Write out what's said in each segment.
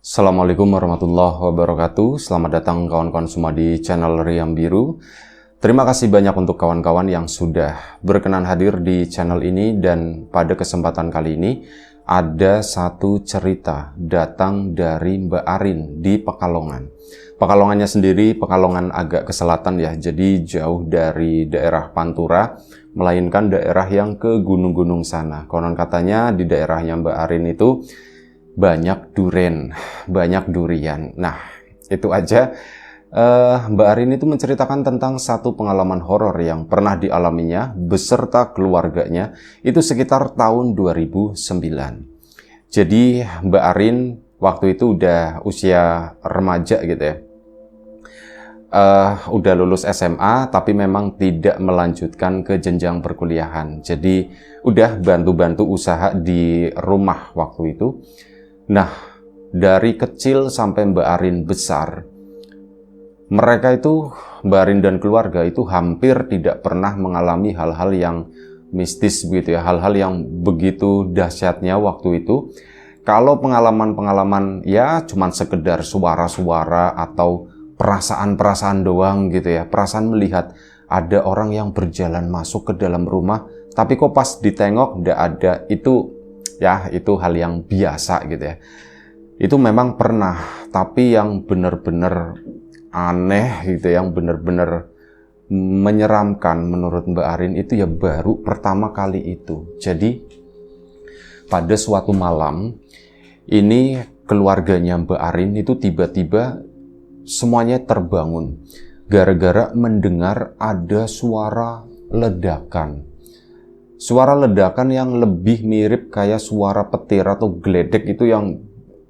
Assalamualaikum warahmatullahi wabarakatuh. Selamat datang kawan-kawan semua di channel Riam Biru. Terima kasih banyak untuk kawan-kawan yang sudah berkenan hadir di channel ini, dan pada kesempatan kali ini ada satu cerita datang dari Mbak Arin di Pekalongan. Pekalongannya sendiri Pekalongan agak ke selatan ya, jadi jauh dari daerah Pantura, melainkan daerah yang ke gunung-gunung sana. Konon katanya di daerahnya Mbak Arin itu banyak duren, banyak durian. Nah, itu aja. Mbak Arin itu menceritakan tentang satu pengalaman horor yang pernah dialaminya beserta keluarganya itu sekitar tahun 2009. Jadi Mbak Arin waktu itu udah usia remaja gitu ya. Udah lulus SMA tapi memang tidak melanjutkan ke jenjang perkuliahan. Jadi udah bantu-bantu usaha di rumah waktu itu. Nah, dari kecil sampai Mbak Arin besar, mereka itu, Mbak Arin dan keluarga itu hampir tidak pernah mengalami hal-hal yang mistis begitu ya, hal-hal yang begitu dahsyatnya waktu itu. Kalau pengalaman-pengalaman ya cuman sekedar suara-suara atau perasaan-perasaan doang gitu ya, perasaan melihat ada orang yang berjalan masuk ke dalam rumah, tapi kok pas ditengok nggak ada, itu ya itu hal yang biasa gitu ya. Itu memang pernah, tapi yang benar-benar aneh gitu, yang benar-benar menyeramkan menurut Mbak Arin itu ya baru pertama kali itu. Jadi pada suatu malam ini keluarganya Mbak Arin itu tiba-tiba semuanya terbangun gara-gara mendengar ada suara ledakan. Suara ledakan yang lebih mirip kayak suara petir atau geledek itu yang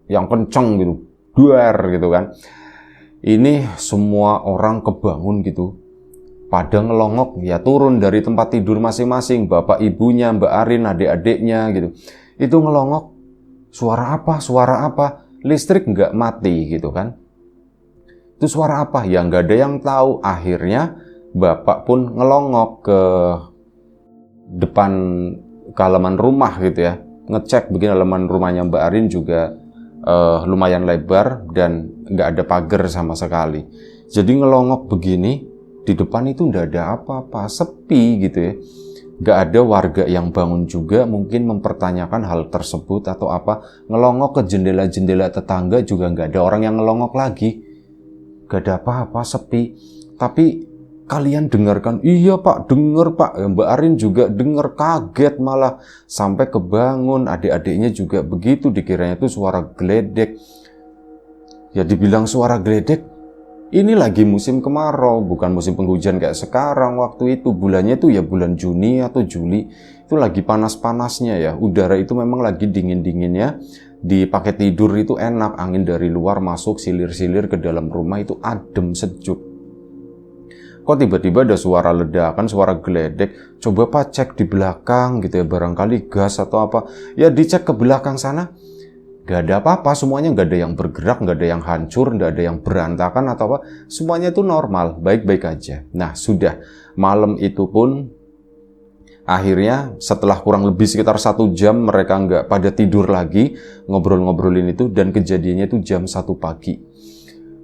kenceng gitu, duar gitu kan. Ini semua orang kebangun gitu, pada ngelongok ya, turun dari tempat tidur masing-masing, bapak ibunya, Mbak Arin, adik-adiknya gitu. Itu ngelongok, suara apa? Suara apa? Listrik nggak mati gitu kan. Itu suara apa? Ya nggak ada yang tahu. Akhirnya bapak pun ngelongok ke depan halaman rumah gitu ya, ngecek begini. Halaman rumahnya Mbak Arin juga lumayan lebar dan nggak ada pagar sama sekali. Jadi ngelongok begini, di depan itu nggak ada apa-apa, sepi gitu ya. Nggak ada warga yang bangun juga mungkin mempertanyakan hal tersebut atau apa. Ngelongok ke jendela-jendela tetangga juga nggak ada orang yang ngelongok lagi. Nggak ada apa-apa, sepi. Tapi kalian dengarkan? Iya pak, denger pak. Mbak Arin juga denger, kaget malah sampai kebangun. Adik-adiknya juga begitu, dikiranya itu suara geledek. Ya dibilang suara geledek, ini lagi musim kemarau, bukan musim penghujan kayak sekarang. Waktu itu bulannya itu ya bulan Juni atau Juli, itu lagi panas-panasnya ya. Udara itu memang lagi dingin-dinginnya. Dipakai tidur itu enak, angin dari luar masuk silir-silir ke dalam rumah itu adem sejuk. Kok tiba-tiba ada suara ledakan, suara geledek. Coba pak cek di belakang gitu ya, barangkali gas atau apa. Ya dicek ke belakang sana, gak ada apa-apa, semuanya gak ada yang bergerak, gak ada yang hancur, gak ada yang berantakan atau apa. Semuanya itu normal, baik-baik aja. Nah sudah, malam itu pun akhirnya setelah kurang lebih sekitar 1 jam mereka nggak pada tidur lagi, ngobrol-ngobrolin itu, dan kejadiannya itu jam 1 pagi.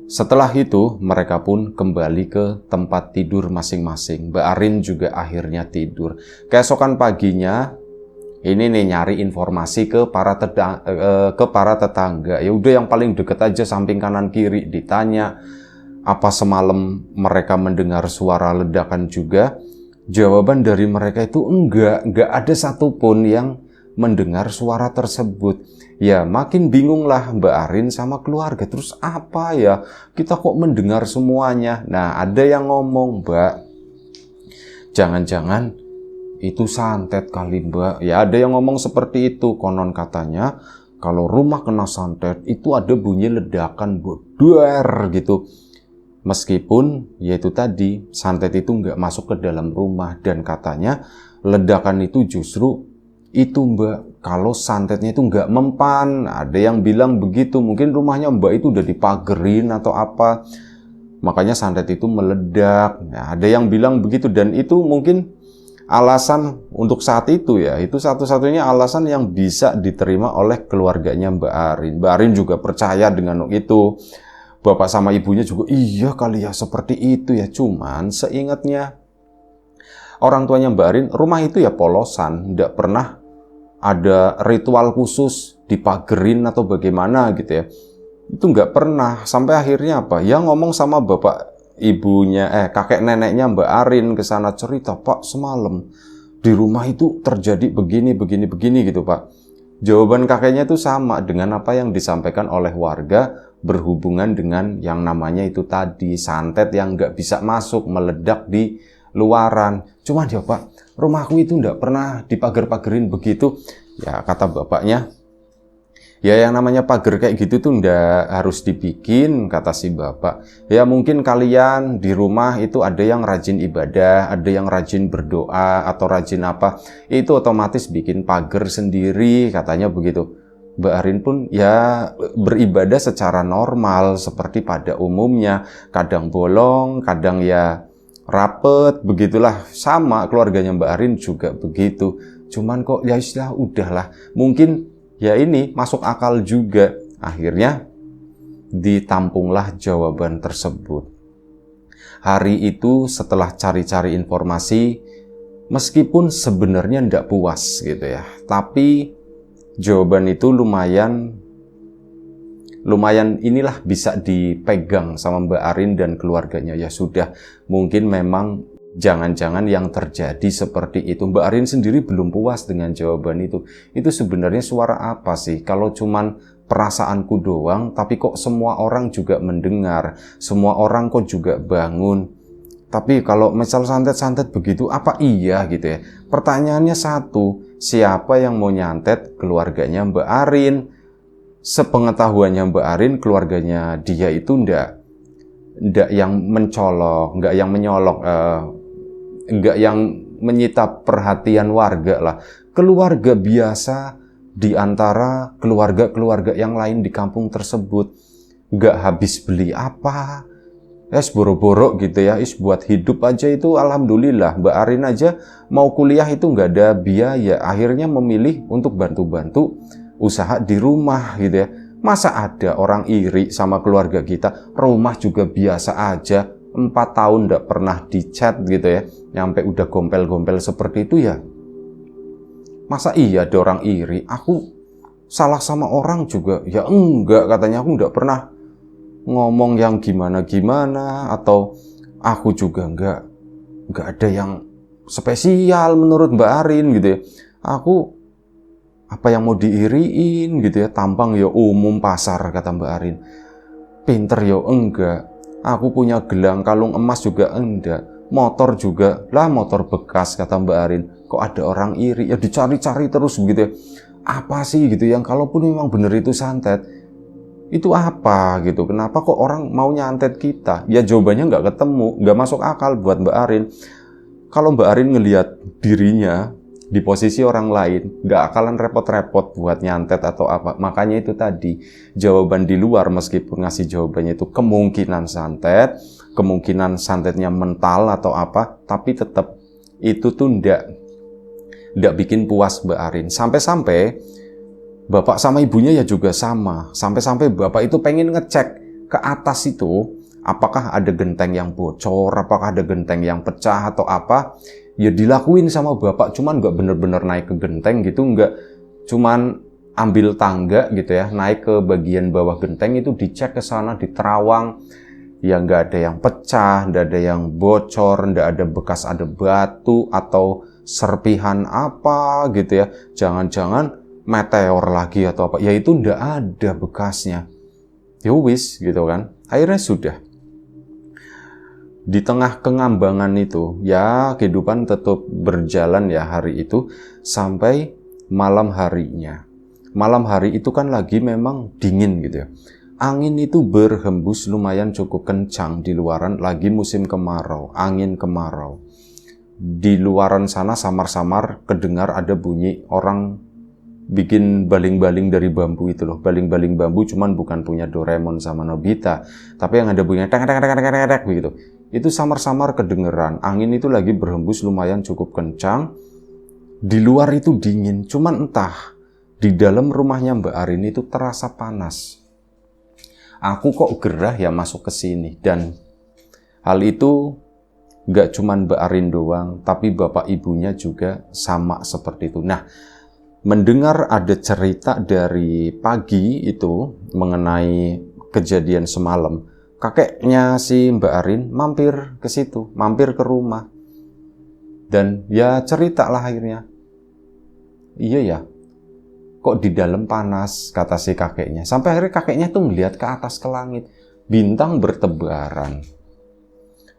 Setelah itu mereka pun kembali ke tempat tidur masing-masing. Mbak Arin juga akhirnya tidur. Keesokan paginya ini nih nyari informasi ke para tetangga. Ya udah yang paling deket aja, samping kanan kiri, ditanya apa semalam mereka mendengar suara ledakan juga. Jawaban dari mereka itu enggak ada satupun yang mendengar suara tersebut. Ya makin bingung lah Mbak Arin sama keluarga. Terus apa ya, kita kok mendengar semuanya. Nah ada yang ngomong, Mbak, jangan-jangan itu santet kali Mbak. Ya ada yang ngomong seperti itu. Konon katanya kalau rumah kena santet itu ada bunyi ledakan duar gitu. Meskipun yaitu tadi santet itu nggak masuk ke dalam rumah, dan katanya ledakan itu justru itu Mbak, kalau santetnya itu nggak mempan. Ada yang bilang begitu, mungkin rumahnya Mbak itu udah dipagerin atau apa, makanya santet itu meledak. Nah, ada yang bilang begitu, dan itu mungkin alasan untuk saat itu ya, itu satu-satunya alasan yang bisa diterima oleh keluarganya Mbak Arin. Mbak Arin juga percaya dengan itu. Bapak sama ibunya juga, iya kali ya seperti itu ya. Cuman seingatnya orang tuanya Mbak Arin, rumah itu ya polosan, tidak pernah ada ritual khusus dipagerin atau bagaimana gitu ya. Itu nggak pernah. Sampai akhirnya apa? Ya ngomong sama bapak ibunya, kakek neneknya Mbak Arin ke sana cerita, Pak semalam di rumah itu terjadi begini gitu Pak. Jawaban kakeknya itu sama dengan apa yang disampaikan oleh warga berhubungan dengan yang namanya itu tadi, santet yang nggak bisa masuk, meledak di luaran. Cuman ya Pak, rumahku itu nggak pernah dipager-pagerin begitu. Ya kata bapaknya, ya yang namanya pagar kayak gitu tuh nggak harus dibikin, kata si bapak. Ya mungkin kalian di rumah itu ada yang rajin ibadah, ada yang rajin berdoa, atau rajin apa. Itu otomatis bikin pagar sendiri, katanya begitu. Mbak Arin pun ya beribadah secara normal seperti pada umumnya. Kadang bolong, kadang ya rapet, begitulah. Sama keluarganya Mbak Arin juga begitu. Cuman kok ya istilah udahlah. Mungkin ya ini masuk akal juga. Akhirnya ditampunglah jawaban tersebut. Hari itu setelah cari-cari informasi, meskipun sebenarnya tidak puas gitu ya, tapi jawaban itu lumayan inilah bisa dipegang sama Mbak Arin dan keluarganya. Ya sudah, mungkin memang jangan-jangan yang terjadi seperti itu. Mbak Arin sendiri belum puas dengan jawaban itu. Itu sebenarnya suara apa sih? Kalau cuman perasaanku doang, tapi kok semua orang juga mendengar, semua orang kok juga bangun. Tapi kalau misal santet-santet begitu, apa iya gitu ya? Pertanyaannya satu, siapa yang mau nyantet? Keluarganya Mbak Arin. Sepengetahuannya Mbak Arin, keluarganya dia itu ndak yang mencolok, nggak yang menyolok, nggak yang menyita perhatian warga lah. Keluarga biasa di antara keluarga-keluarga yang lain di kampung tersebut. Nggak habis beli apa, boro-boro gitu ya, buat hidup aja itu alhamdulillah. Mbak Arin aja mau kuliah itu nggak ada biaya, akhirnya memilih untuk bantu-bantu usaha di rumah gitu ya. Masa ada orang iri sama keluarga kita? Rumah juga biasa aja, 4 tahun nggak pernah dicat gitu ya, nyampe udah gompel-gompel seperti itu ya. Masa iya ada orang iri? Aku salah sama orang juga? Ya enggak, katanya aku nggak pernah ngomong yang gimana-gimana, atau aku juga nggak ada yang spesial menurut Mbak Arin gitu ya. Aku apa yang mau diiriin gitu ya, tampang ya umum pasar, kata Mbak Arin. Pinter ya enggak, aku punya gelang kalung emas juga enggak, motor juga lah motor bekas, kata Mbak Arin. Kok ada orang iri? Ya dicari-cari terus begitu ya. Apa sih gitu yang kalaupun memang bener itu santet, itu apa gitu, kenapa kok orang mau nyantet kita? Ya jawabannya nggak ketemu, nggak masuk akal buat Mbak Arin. Kalau Mbak Arin ngelihat dirinya di posisi orang lain, nggak akalan repot-repot buat nyantet atau apa. Makanya itu tadi, jawaban di luar meskipun ngasih jawabannya itu kemungkinan santet, kemungkinan santetnya mental atau apa, tapi tetap itu tuh nggak bikin puas Mbak Arin. Sampai-sampai bapak sama ibunya ya juga sama. Sampai-sampai bapak itu pengen ngecek ke atas itu, apakah ada genteng yang bocor, apakah ada genteng yang pecah atau apa. Ya dilakuin sama bapak, cuman nggak bener-bener naik ke genteng gitu, nggak cuman ambil tangga gitu ya, naik ke bagian bawah genteng itu, dicek ke sana, diterawang. Ya nggak ada yang pecah, nggak ada yang bocor, nggak ada bekas ada batu atau serpihan apa gitu ya. Jangan-jangan meteor lagi atau apa, ya itu ndak ada bekasnya. Ya wis gitu kan. Akhirnya sudah. Di tengah kengambangan itu, ya kehidupan tetap berjalan ya hari itu sampai malam harinya. Malam hari itu kan lagi memang dingin gitu ya. Angin itu berhembus lumayan cukup kencang di luaran, lagi musim kemarau, angin kemarau. Di luaran sana samar-samar kedengar ada bunyi orang bikin baling-baling dari bambu itu loh. Baling-baling bambu, cuman bukan punya Doraemon sama Nobita, tapi yang ada bunyinya tek tek tek tek tek begitu. itu samar-samar kedengeran. Angin itu lagi berhembus lumayan cukup kencang. Di luar itu dingin, cuman entah di dalam rumahnya Mbak Arin itu terasa panas. Aku kok gerah ya masuk ke sini, dan hal itu gak cuman Mbak Arin doang, tapi bapak ibunya juga sama seperti itu. Nah, mendengar ada cerita dari pagi itu mengenai kejadian semalam, kakeknya si Mbak Arin mampir ke situ, mampir ke rumah. Dan ya cerita lah akhirnya. Iya ya, kok di dalam panas, kata si kakeknya. Sampai akhirnya kakeknya tuh melihat ke atas ke langit, bintang bertebaran.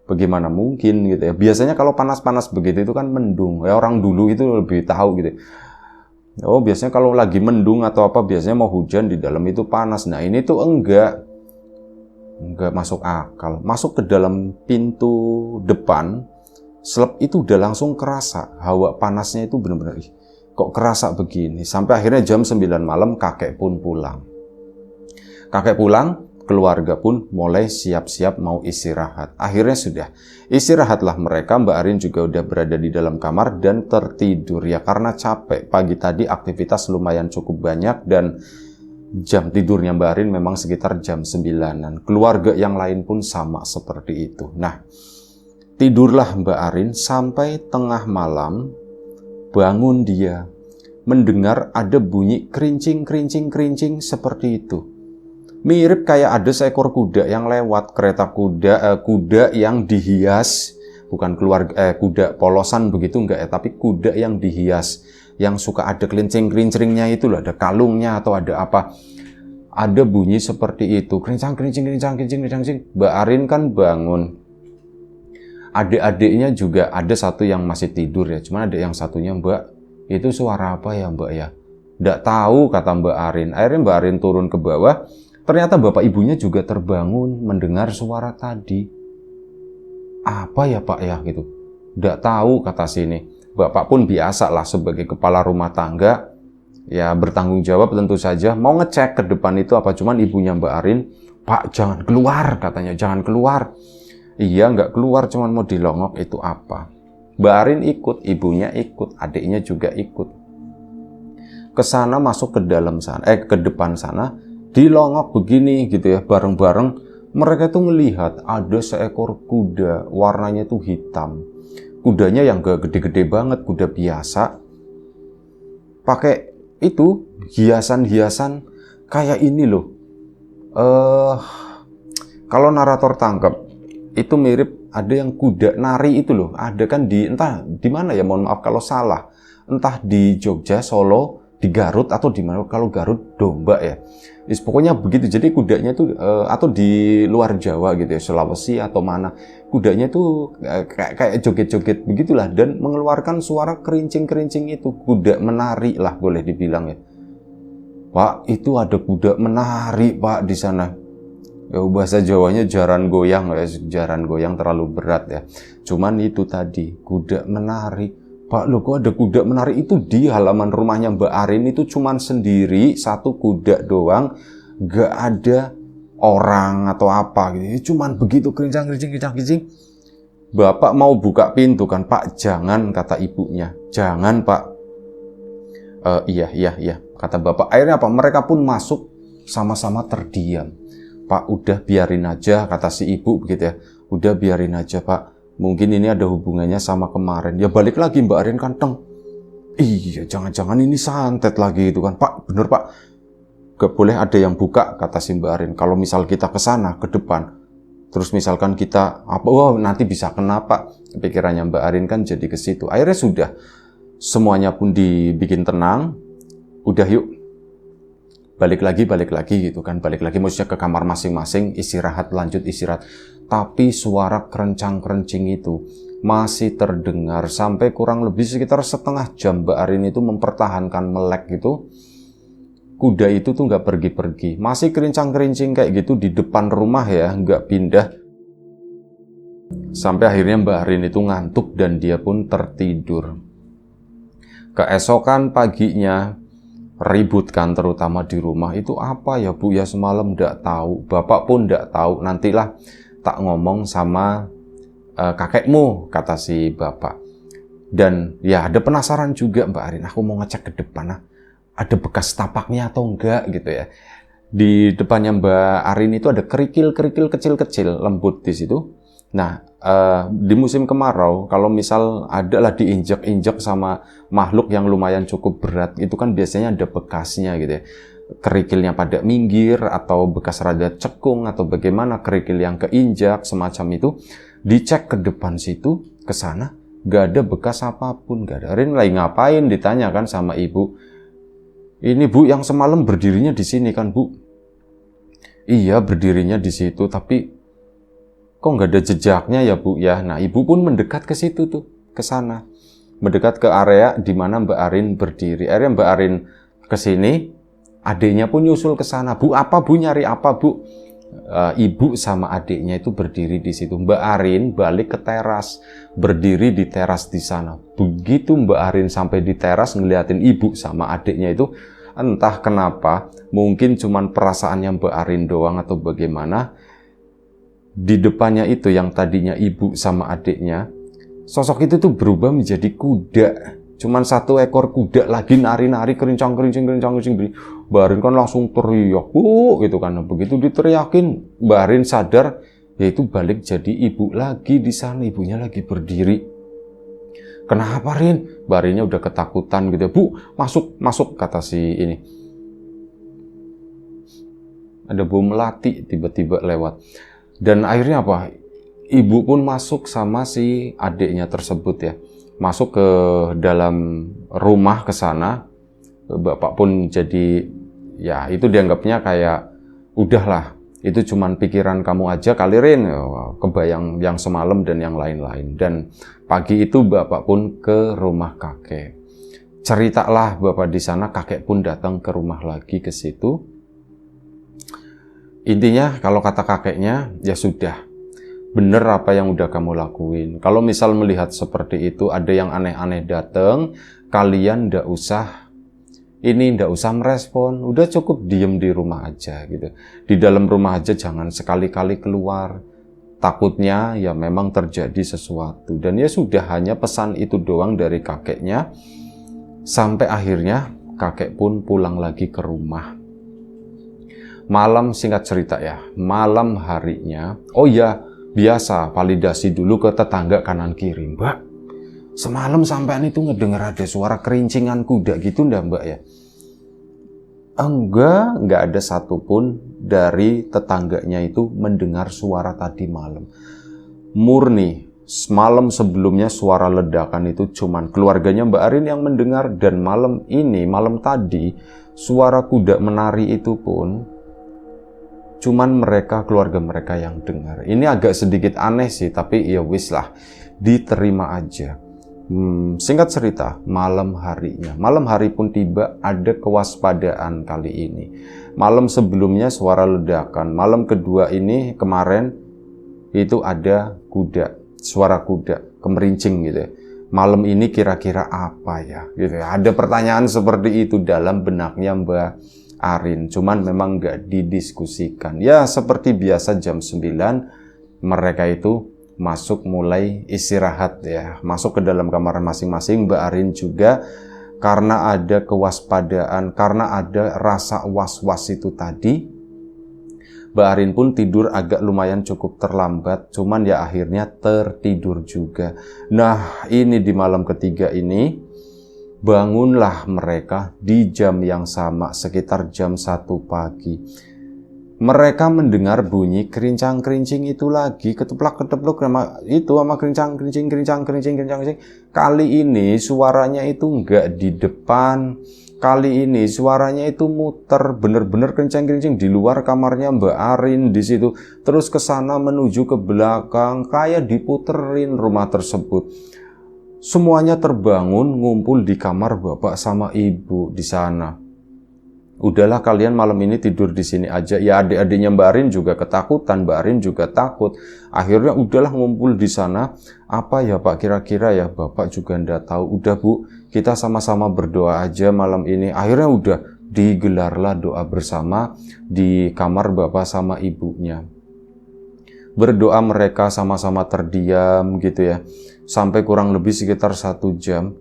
Bagaimana mungkin gitu ya. Biasanya kalau panas-panas begitu itu kan mendung. Ya orang dulu itu lebih tahu gitu. Oh, biasanya kalau lagi mendung atau apa biasanya mau hujan di dalam itu panas. Nah, ini tuh enggak masuk akal. Masuk ke dalam pintu depan, selep itu udah langsung kerasa. Hawa panasnya itu benar-benar kok kerasa begini. Sampai akhirnya jam 9 malam kakek pun pulang. Kakek pulang, keluarga pun mulai siap-siap mau istirahat. Akhirnya sudah, istirahatlah mereka. Mbak Arin juga udah berada di dalam kamar dan tertidur. Ya karena capek, pagi tadi aktivitas lumayan cukup banyak dan jam tidurnya Mbak Arin memang sekitar jam 9-an. Keluarga yang lain pun sama seperti itu. Nah, tidurlah Mbak Arin sampai tengah malam. Bangun dia, mendengar ada bunyi kerincing seperti itu. Mirip kayak ada seekor kuda yang lewat, kereta kuda yang dihias, bukan kuda polosan begitu enggak ya, tapi kuda yang dihias, yang suka ada kerincing-kerincingnya itu loh, ada kalungnya atau ada apa. Ada bunyi seperti itu, kerincing. Mbak Arin kan bangun. Adik-adiknya juga ada satu yang masih tidur ya, cuman ada yang satunya, Mbak, itu suara apa ya Mbak ya? Nggak tahu, kata Mbak Arin. Akhirnya Mbak Arin turun ke bawah, ternyata bapak ibunya juga terbangun mendengar suara tadi. Apa ya Pak ya gitu? Nggak tahu, kata sini. Bapak pun biasa lah sebagai kepala rumah tangga, ya bertanggung jawab tentu saja, mau ngecek ke depan itu apa, cuman ibunya Mbak Arin, Pak jangan keluar, katanya, jangan keluar. Iya, nggak keluar, cuman mau dilongok, itu apa? Mbak Arin ikut, ibunya ikut, adiknya juga ikut. Ke sana, masuk ke dalam sana, ke depan sana, dilongok begini gitu ya, bareng-bareng. Mereka tuh melihat ada seekor kuda, warnanya tuh hitam. Kudanya yang gak gede-gede banget, kuda biasa. Pakai itu, hiasan-hiasan kayak ini loh. Kalau narator tangkap, itu mirip ada yang kuda nari itu loh, ada kan entah di mana ya, mohon maaf kalau salah, entah di Jogja, Solo, di Garut atau di mana, kalau Garut domba ya, pokoknya begitu. Jadi kudanya itu atau di luar Jawa gitu ya, Sulawesi atau mana, kudanya itu kayak joget-joget begitulah dan mengeluarkan suara kerincing itu, kuda menari lah boleh dibilang ya. Pak, itu ada kuda menari Pak di sana. Ya, bahasa Jawanya jaran goyang ya, jaran goyang terlalu berat ya. Cuman itu tadi, kuda menari. Pak, loh kok ada kuda menari? Itu di halaman rumahnya Mbak Arin itu cuman sendiri, satu kuda doang, gak ada orang atau apa gitu. Cuman begitu kerincing. Bapak mau buka pintu kan, Pak jangan, kata ibunya. Jangan Pak. Iya, kata bapak. Akhirnya apa? Mereka pun masuk sama-sama terdiam. Pak, udah biarin aja, kata si ibu begitu ya. Udah biarin aja Pak. Mungkin ini ada hubungannya sama kemarin. Ya balik lagi Mbak Arin kanteng. Iya, jangan-jangan ini santet lagi itu kan. Pak, bener Pak. Gak boleh ada yang buka, kata si Mbak Arin. Kalau misal kita ke sana, ke depan. Terus misalkan kita, nanti bisa kena Pak. Pikirannya Mbak Arin kan jadi ke situ. Akhirnya sudah. Semuanya pun dibikin tenang. Udah yuk. Balik lagi gitu kan, balik lagi maksudnya ke kamar masing-masing, lanjut istirahat. Tapi suara kerencang-kerencing itu masih terdengar sampai kurang lebih sekitar setengah jam. Mbak Arin itu mempertahankan melek gitu. Kuda itu tuh nggak pergi-pergi, masih kerincang-kerincing kayak gitu di depan rumah ya, nggak pindah. Sampai akhirnya Mbak Arin itu ngantuk dan dia pun tertidur. Keesokan paginya, ribut kan terutama di rumah. Itu apa ya Bu ya, semalam nggak tahu, bapak pun nggak tahu, nantilah tak ngomong sama kakekmu, kata si bapak. Dan ya ada penasaran juga Mbak Arin, aku mau ngecek ke depan, ada bekas tapaknya atau enggak gitu ya. Di depannya Mbak Arin itu ada kerikil-kerikil kecil-kecil lembut di situ. Nah, di musim kemarau, kalau misal adalah diinjak-injak sama makhluk yang lumayan cukup berat, itu kan biasanya ada bekasnya gitu ya. Kerikilnya pada minggir, atau bekas rada cekung, atau bagaimana kerikil yang keinjak, semacam itu. Dicek ke depan situ, ke sana, gak ada bekas apapun, gak ada. Arin lagi ngapain, ditanyakan sama ibu. Ini Bu, yang semalam berdirinya di sini kan Bu? Iya, berdirinya di situ, tapi kok nggak ada jejaknya ya Bu ya? Nah, ibu pun mendekat ke situ tuh, ke sana. Mendekat ke area di mana Mbak Arin berdiri. Akhirnya Mbak Arin ke sini, adiknya pun nyusul ke sana. Bu, apa Bu, nyari apa Bu? Ibu sama adiknya itu berdiri di situ. Mbak Arin balik ke teras, berdiri di teras di sana. Begitu Mbak Arin sampai di teras ngeliatin ibu sama adiknya itu, entah kenapa, mungkin cuman perasaannya Mbak Arin doang atau bagaimana, di depannya itu yang tadinya ibu sama adiknya, sosok itu tuh berubah menjadi kuda. Cuman satu ekor kuda lagi nari-nari, kerincang-kerincing. Mbak Arin kan langsung teriak, Bu, gitu kan. Begitu diteriakin, Mbak Arin sadar, yaitu balik jadi ibu lagi di sana, ibunya lagi berdiri. Kenapa Rin? Mbak Arinnya udah ketakutan gitu. Bu, masuk, kata si ini. Ada bom melati tiba-tiba lewat. Dan akhirnya apa? Ibu pun masuk sama si adiknya tersebut ya. Masuk ke dalam rumah ke sana. Bapak pun jadi, ya itu dianggapnya kayak, udahlah, itu cuman pikiran kamu aja kali Rin, kebayang yang semalam dan yang lain-lain. Dan pagi itu bapak pun ke rumah kakek. Ceritalah bapak di sana, kakek pun datang ke rumah lagi ke situ. Intinya kalau kata kakeknya, ya sudah, bener apa yang udah kamu lakuin. Kalau misal melihat seperti itu, ada yang aneh-aneh datang, kalian ndak usah merespon, udah cukup diem di rumah aja gitu. Di dalam rumah aja, jangan sekali-kali keluar. Takutnya ya memang terjadi sesuatu. Dan ya sudah, hanya pesan itu doang dari kakeknya. Sampai akhirnya kakek pun pulang lagi ke rumah. Malam, singkat cerita ya, malam harinya, oh ya, biasa validasi dulu ke tetangga kanan kiri. Mbak, semalam sampean itu ngedenger ada suara kerincingan kuda gitu ndak Mbak ya? Enggak ada satupun dari tetangganya itu mendengar suara tadi malam. Murni, semalam sebelumnya suara ledakan itu cuman keluarganya Mbak Arin yang mendengar. Dan malam ini, malam tadi, suara kuda menari itu pun cuman mereka, keluarga mereka yang dengar. Ini agak sedikit aneh sih, tapi ya wis lah, diterima aja. Singkat cerita, malam hari pun tiba, ada kewaspadaan kali ini. Malam sebelumnya suara ledakan, malam kedua ini kemarin itu ada kuda, suara kuda kemerincing gitu ya. Malam ini kira-kira apa ya gitu ya. Ada pertanyaan seperti itu dalam benaknya Mbak Arin, cuman memang nggak didiskusikan. Ya seperti biasa jam 9 mereka itu masuk mulai istirahat ya, masuk ke dalam kamar masing-masing. Mbak Arin juga karena ada kewaspadaan, karena ada rasa was-was itu tadi, Mbak Arin pun tidur agak lumayan cukup terlambat, cuman ya akhirnya tertidur juga. Nah ini di malam ketiga ini, bangunlah mereka di jam yang sama, sekitar jam 1 pagi. Mereka mendengar bunyi kerincang-kerincing itu lagi, keteplak-ketepluk sama kerincang-kerincing. Kali ini suaranya itu enggak di depan, kali ini suaranya itu muter, bener-bener kerincang-kerincing di luar kamarnya Mbak Arin di situ, terus ke sana menuju ke belakang, kayak diputerin rumah tersebut. Semuanya terbangun, ngumpul di kamar bapak sama ibu di sana. Udahlah kalian malam ini tidur di sini aja. Ya adik-adiknya Mbak Arin juga ketakutan, Mbak Arin juga takut. Akhirnya udahlah ngumpul di sana. Apa ya Pak kira-kira ya, Bapak juga ndak tahu. Udah Bu, kita sama-sama berdoa aja malam ini. Akhirnya udah digelarlah doa bersama di kamar bapak sama ibunya. Berdoa mereka sama-sama terdiam gitu ya. Sampai kurang lebih sekitar 1 jam.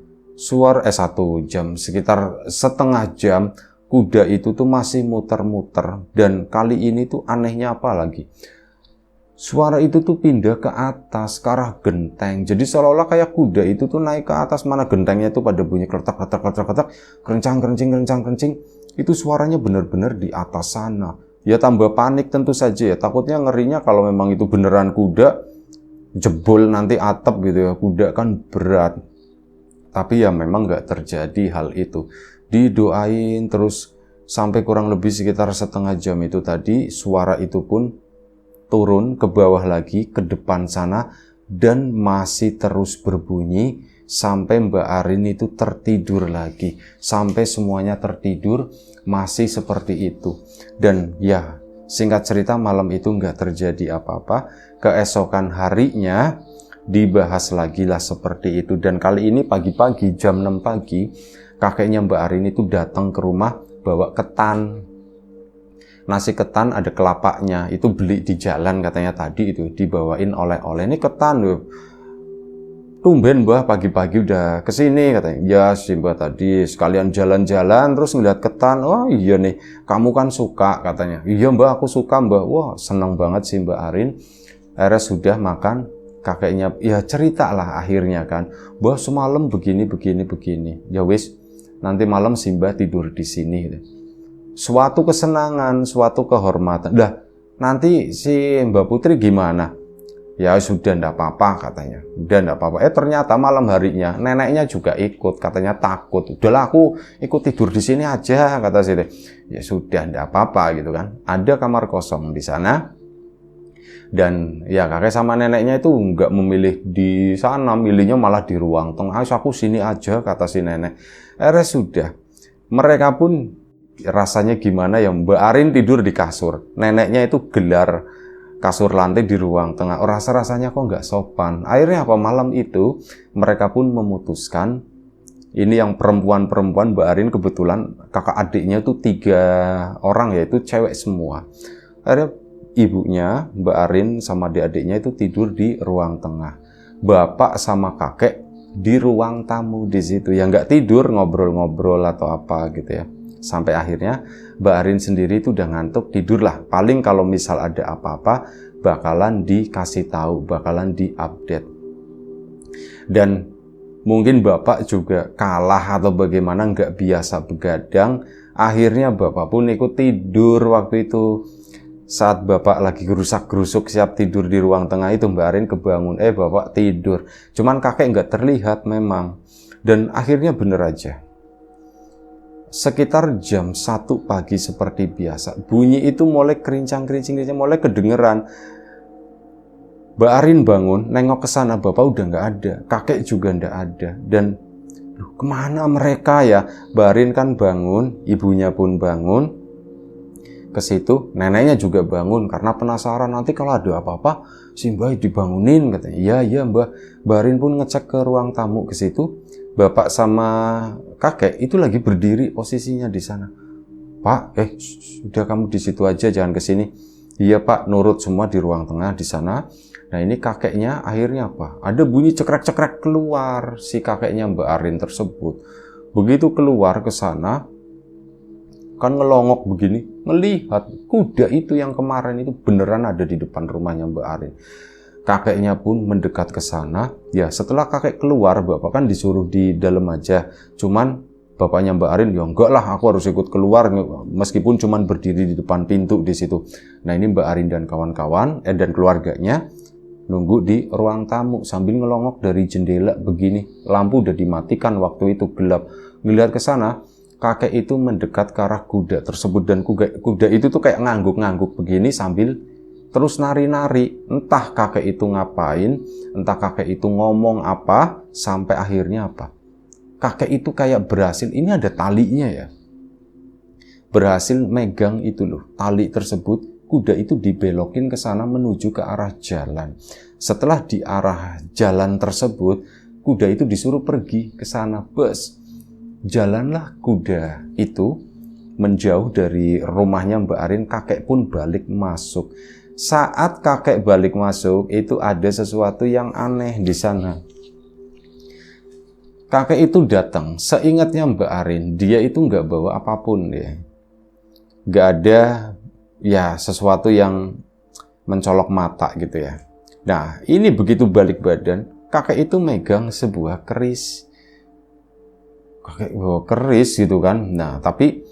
Sekitar setengah jam kuda itu tuh masih muter-muter. Dan kali ini tuh anehnya apa lagi? Suara itu tuh pindah ke atas, ke arah genteng. Jadi seolah-olah kayak kuda itu tuh naik ke atas, mana gentengnya itu pada bunyi kletak-kletak, kerencang-kerencing. Itu suaranya benar-benar di atas sana. Ya tambah panik tentu saja ya. Takutnya ngerinya kalau memang itu beneran kuda, jebol nanti atap gitu ya. Kuda kan berat. Tapi ya memang nggak terjadi hal itu. Didoain terus sampai kurang lebih sekitar setengah jam itu tadi, suara itu pun turun ke bawah lagi, ke depan sana, dan masih terus berbunyi sampai Mbak Arin itu tertidur lagi. Sampai semuanya tertidur, masih seperti itu. Dan ya, singkat cerita malam itu nggak terjadi apa-apa. Keesokan harinya dibahas lagi lah seperti itu. Dan kali ini pagi-pagi, jam 6 pagi, kakeknya Mbak Arin itu datang ke rumah bawa ketan. Nasi ketan ada kelapanya, itu beli di jalan katanya tadi itu, dibawain oleh-oleh. Ini ketan loh. Tumben Mbah pagi-pagi udah kesini katanya. Ya sih Mbah tadi sekalian jalan-jalan terus ngeliat ketan. Oh iya nih, kamu kan suka katanya. Iya Mbah aku suka Mbah. Wah seneng banget sih Mbak Arin. Akhirnya sudah makan, kakeknya ya cerita lah akhirnya kan. Mbah semalam begini. Ya wis, nanti malam si Mbah tidur di sini gitu. Suatu kesenangan, suatu kehormatan. Dah, nanti si Mbak Putri gimana? Ya sudah ndak apa-apa katanya. Udah ndak apa-apa. Ternyata malam harinya neneknya juga ikut, katanya takut. Udahlah aku ikut tidur di sini aja kata si. Ya sudah ndak apa-apa gitu kan. Ada kamar kosong di sana. Dan ya kakek sama neneknya itu nggak memilih di sana, milihnya malah di ruang tengah. Aku sini aja kata si nenek. Sudah. Mereka pun rasanya gimana ya, Mbak Arin tidur di kasur, neneknya itu gelar kasur lantai di ruang tengah. Rasa-rasanya kok nggak sopan. Akhirnya apa, malam itu mereka pun memutuskan, ini yang perempuan-perempuan Mbak Arin kebetulan kakak adiknya itu 3 orang, yaitu cewek semua. Akhirnya ibunya Mbak Arin sama adik-adiknya itu tidur di ruang tengah, bapak sama kakek di ruang tamu di situ. Ya nggak tidur, ngobrol-ngobrol atau apa gitu ya. Sampai akhirnya Mbak Arin sendiri itu udah ngantuk, tidurlah. Paling kalau misal ada apa-apa bakalan dikasih tahu, bakalan diupdate. Dan mungkin bapak juga kalah atau bagaimana, nggak biasa begadang. Akhirnya bapak pun ikut tidur waktu itu. Saat bapak lagi gerusak-gerusuk siap tidur di ruang tengah itu, Mbak Arin kebangun, bapak tidur. Cuman kakek nggak terlihat memang. Dan akhirnya bener aja. Sekitar jam 1 pagi seperti biasa, bunyi itu mulai kerincang-kerincing, mulai kedengeran. Mbak Arin bangun, nengok ke sana, bapak udah nggak ada, kakek juga nggak ada. Dan kemana mereka ya? Mbak Arin kan bangun, ibunya pun bangun. Ke situ, neneknya juga bangun karena penasaran nanti kalau ada apa-apa si Mbak dibangunin katanya. Iya Mbak. Mbak Arin pun ngecek ke ruang tamu ke situ. Bapak sama kakek itu lagi berdiri posisinya di sana. Pak, sudah kamu di situ aja, jangan ke sini. Iya Pak, nurut semua di ruang tengah di sana. Nah ini kakeknya akhirnya apa? Ada bunyi cekrek-cekrek keluar si kakeknya Mbak Arin tersebut. Begitu keluar ke sana, kan ngelongok begini, melihat kuda itu yang kemarin itu beneran ada di depan rumahnya Mbak Arin. Kakeknya pun mendekat ke sana. Ya setelah kakek keluar, bapak kan disuruh di dalam aja. Cuman bapaknya Mbak Arin, ya enggak lah, aku harus ikut keluar meskipun cuman berdiri di depan pintu di situ. Nah ini Mbak Arin dan kawan-kawan dan keluarganya nunggu di ruang tamu sambil ngelongok dari jendela begini. Lampu udah dimatikan waktu itu, gelap. Ngelihat ke sana, kakek itu mendekat ke arah kuda tersebut, dan kuda itu tuh kayak ngangguk-ngangguk begini sambil terus nari-nari. Entah kakek itu ngapain, entah kakek itu ngomong apa, sampai akhirnya apa? Kakek itu kayak berhasil, ini ada talinya ya, berhasil megang itu loh, tali tersebut. Kuda itu dibelokin ke sana menuju ke arah jalan. Setelah di arah jalan tersebut, kuda itu disuruh pergi ke sana. Jalanlah kuda itu menjauh dari rumahnya Mbak Arin, kakek pun balik masuk. Saat kakek balik masuk, itu ada sesuatu yang aneh di sana. Kakek itu datang, seingatnya Mbak Arin, dia itu nggak bawa apapun ya. Nggak ada ya sesuatu yang mencolok mata gitu ya. Nah, ini begitu balik badan, kakek itu megang sebuah keris. Kakek bawa keris gitu kan. Nah, tapi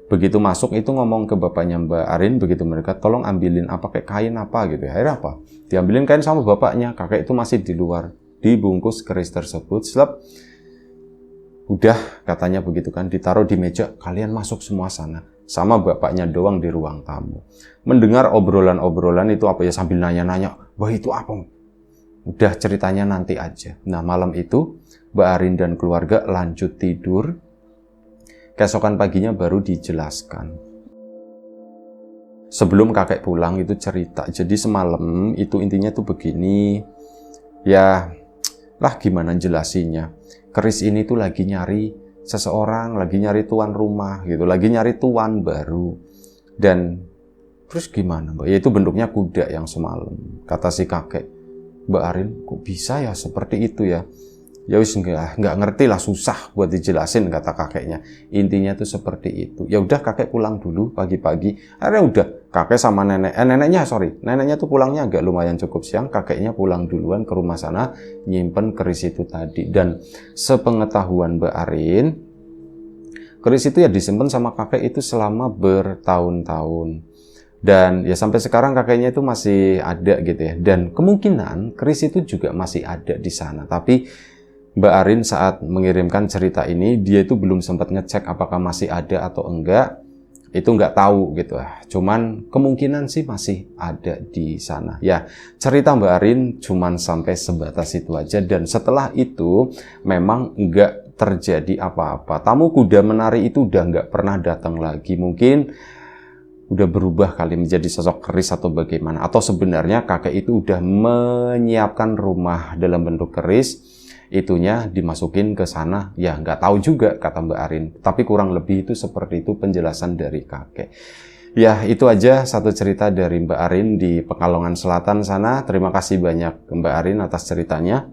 begitu masuk itu ngomong ke bapaknya Mbak Arin, begitu mereka, tolong ambilin apa, kayak kain apa gitu ya. Akhirnya apa? Diambilin kain sama bapaknya, kakek itu masih di luar, dibungkus keris tersebut, udah katanya begitu kan, ditaruh di meja, kalian masuk semua sana. Sama bapaknya doang di ruang tamu. Mendengar obrolan-obrolan itu apa ya, sambil nanya-nanya, wah itu apa? Udah ceritanya nanti aja. Nah, malam itu Mbak Arin dan keluarga lanjut tidur. Keesokan paginya baru dijelaskan. Sebelum kakek pulang itu cerita. Jadi semalam itu intinya tuh begini. Ya, lah gimana jelasinnya. Keris ini tuh lagi nyari seseorang, lagi nyari tuan rumah gitu, lagi nyari tuan baru. Dan terus gimana Mbak? Ya itu bentuknya kuda yang semalam. Kata si kakek, Mbak Arin, kok bisa ya seperti itu ya? Ya wis nggak ngerti lah, susah buat dijelasin, kata kakeknya. Intinya tuh seperti itu. Ya udah kakek pulang dulu pagi-pagi. Akhirnya udah kakek sama neneknya tuh pulangnya agak lumayan cukup siang. Kakeknya pulang duluan ke rumah sana nyimpen keris itu tadi. Dan sepengetahuan Mbak Arin, keris itu ya disimpan sama kakek itu selama bertahun-tahun. Dan ya sampai sekarang kakeknya itu masih ada gitu ya. Dan kemungkinan keris itu juga masih ada di sana. Tapi Mbak Arin saat mengirimkan cerita ini, dia itu belum sempat ngecek apakah masih ada atau enggak. Itu nggak tahu gitu. Cuman kemungkinan sih masih ada di sana. Ya, cerita Mbak Arin cuman sampai sebatas itu aja. Dan setelah itu memang nggak terjadi apa-apa. Tamu kuda menari itu udah nggak pernah datang lagi. Mungkin udah berubah kali menjadi sosok keris atau bagaimana. Atau sebenarnya kakek itu udah menyiapkan rumah dalam bentuk keris. Itunya dimasukin ke sana, ya nggak tahu juga kata Mbak Arin. Tapi kurang lebih itu seperti itu penjelasan dari kakek. Ya itu aja satu cerita dari Mbak Arin di Pekalongan Selatan sana. Terima kasih banyak Mbak Arin atas ceritanya.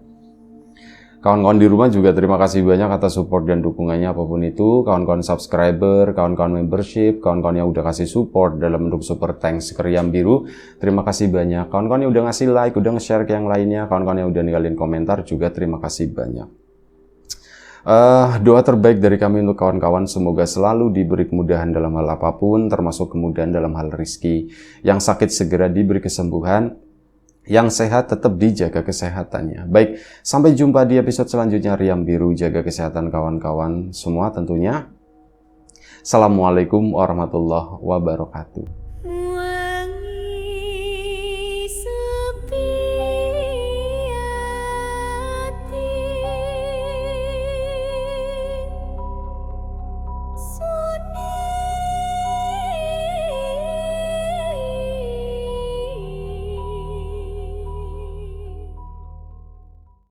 Kawan-kawan di rumah juga terima kasih banyak atas support dan dukungannya apapun itu. Kawan-kawan subscriber, kawan-kawan membership, kawan-kawan yang udah kasih support dalam bentuk super thanks ke Riam Biru. Terima kasih banyak. Kawan-kawan yang udah ngasih like, udah nge-share ke yang lainnya. Kawan-kawan yang udah ninggalin komentar juga terima kasih banyak. Doa terbaik dari kami untuk kawan-kawan, semoga selalu diberi kemudahan dalam hal apapun, termasuk kemudahan dalam hal rezeki. Yang sakit segera diberi kesembuhan. Yang sehat tetap dijaga kesehatannya. Baik, sampai jumpa di episode selanjutnya Riam Biru. Jaga kesehatan kawan-kawan semua tentunya. Assalamualaikum warahmatullahi wabarakatuh.